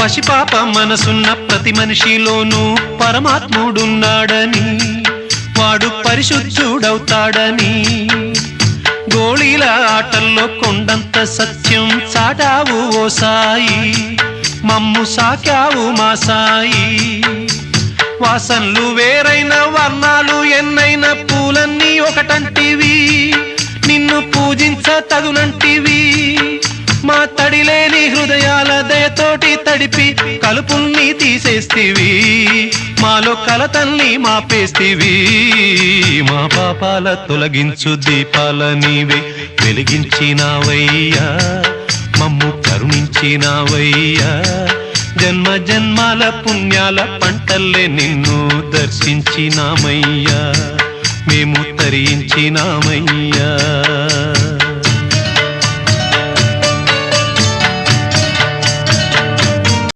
పసిపాప మనసున్న ప్రతి మనిషిలోనూ పరమాత్ముడున్నాడని, వాడు పరిశుద్ధుడవుతాడని, గోళీల ఆటల్లో కొండంత సత్యం చాటావు ఓ సాయి, మమ్ము సాకావు మా సాయి. వాసనలు వేరైన వర్ణాలు ఎన్నైన పూలన్నీ ఒకటంటివి, నిన్ను పూజించ తగునంటివి. మా తడిలేని హృదయాల దయతోటి తడిపి కలుపుల్ని తీసేస్తివి, మాలో కలతల్ని మాపేస్తివి. మా పాపాల తొలగించు దీపాల నీవే వెలిగించినావయ్యా, మమ్ము కరుణించినావయ్యా. జన్మ జన్మాల పుణ్యాల పంటల్లే నిన్ను దర్శించినామయ్యా, మేము తరించినామయ్యా.